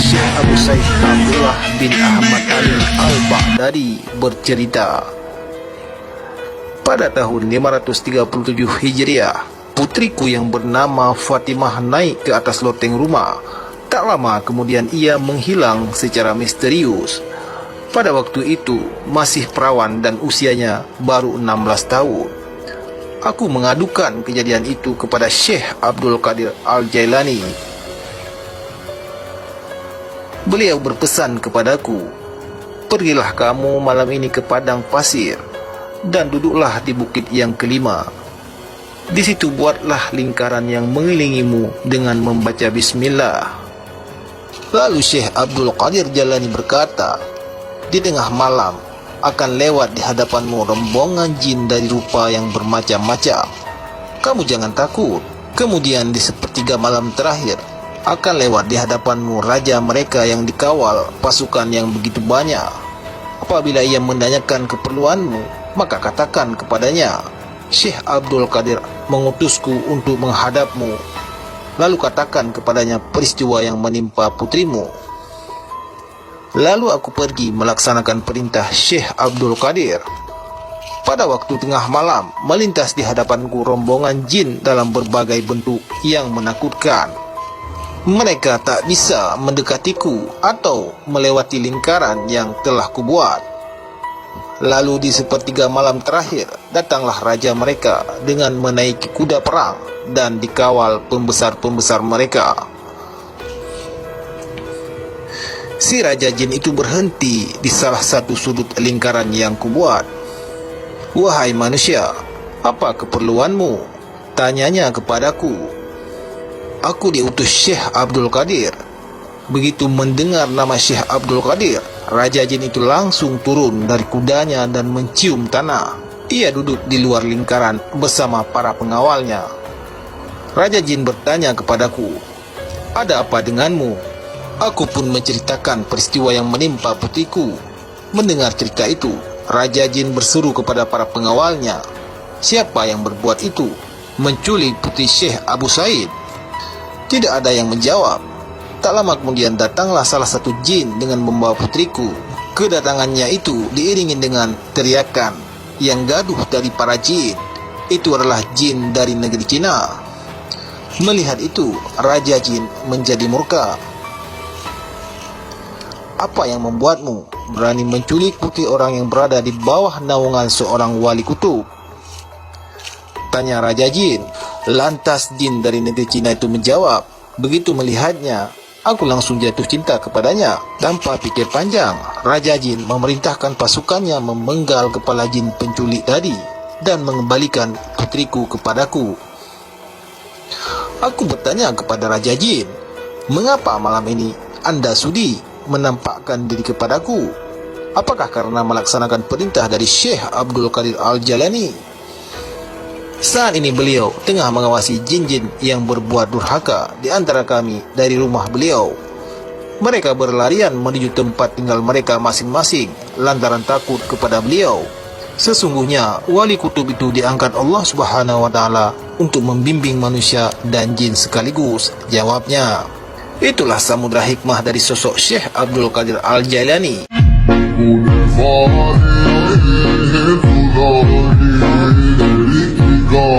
Syekh Abu Said Abdullah bin Ahmad Ali Al-Baghdadi bercerita, pada tahun 537 Hijriah, putriku yang bernama Fatimah naik ke atas loteng rumah. Tak lama kemudian ia menghilang secara misterius. Pada waktu itu masih perawan dan usianya baru 16 tahun. Aku mengadukan kejadian itu kepada Syekh Abdul Qadir Al-Jailani. Beliau berpesan kepadaku, "Pergilah kamu malam ini ke padang pasir dan duduklah di bukit yang kelima. Di situ buatlah lingkaran yang mengelilingimu dengan membaca bismillah." Lalu Syekh Abdul Qadir Jailani berkata, "Di tengah malam akan lewat di hadapanmu rombongan jin dari rupa yang bermacam-macam. Kamu jangan takut. Kemudian di sepertiga malam terakhir akan lewat di hadapanmu raja mereka yang dikawal pasukan yang begitu banyak. Apabila ia menanyakan keperluanmu, maka katakan kepadanya, Syekh Abdul Qadir mengutusku untuk menghadapmu. Lalu katakan kepadanya peristiwa yang menimpa putrimu." Lalu aku pergi melaksanakan perintah Syekh Abdul Qadir. Pada waktu tengah malam, melintas di hadapanku rombongan jin dalam berbagai bentuk yang menakutkan. Mereka tak bisa mendekatiku atau melewati lingkaran yang telah kubuat. Lalu di sepertiga malam terakhir, datanglah raja mereka dengan menaiki kuda perang dan dikawal pembesar-pembesar mereka. Si raja jin itu berhenti di salah satu sudut lingkaran yang kubuat. "Wahai manusia, apa keperluanmu?" tanyanya kepadaku. "Aku diutus Syekh Abdul Qadir." Begitu mendengar nama Syekh Abdul Qadir, raja jin itu langsung turun dari kudanya dan mencium tanah. Ia duduk di luar lingkaran bersama para pengawalnya. Raja jin bertanya kepadaku, "Ada apa denganmu?" Aku pun menceritakan peristiwa yang menimpa putriku. Mendengar cerita itu, raja jin berseru kepada para pengawalnya, "Siapa yang berbuat itu? Menculik putri Syekh Abu Said?" Tidak ada yang menjawab. Tak lama kemudian datanglah salah satu jin dengan membawa putriku. Kedatangannya itu diiringi dengan teriakan yang gaduh dari para jin. Itu adalah jin dari negeri Cina. Melihat itu, raja jin menjadi murka. "Apa yang membuatmu berani menculik putri orang yang berada di bawah naungan seorang wali kutub?" tanya raja jin. Lantas jin dari negeri Cina itu menjawab, "Begitu melihatnya, aku langsung jatuh cinta kepadanya." Tanpa pikir panjang, raja jin memerintahkan pasukannya memenggal kepala jin penculik tadi dan mengembalikan putriku kepadaku. Aku bertanya kepada raja jin, "Mengapa malam ini Anda sudi menampakkan diri kepadaku? Apakah karena melaksanakan perintah dari Syekh Abdul Qadir Al-Jailani?" Saat ini beliau tengah mengawasi jin-jin yang berbuat durhaka di antara kami dari rumah beliau. Mereka berlarian menuju tempat tinggal mereka masing-masing lantaran takut kepada beliau. Sesungguhnya wali kutub itu diangkat Allah Subhanahu wa Ta'ala untuk membimbing manusia dan jin sekaligus, jawabnya. Itulah samudra hikmah dari sosok Syekh Abdul Qadir Al-Jailani. Go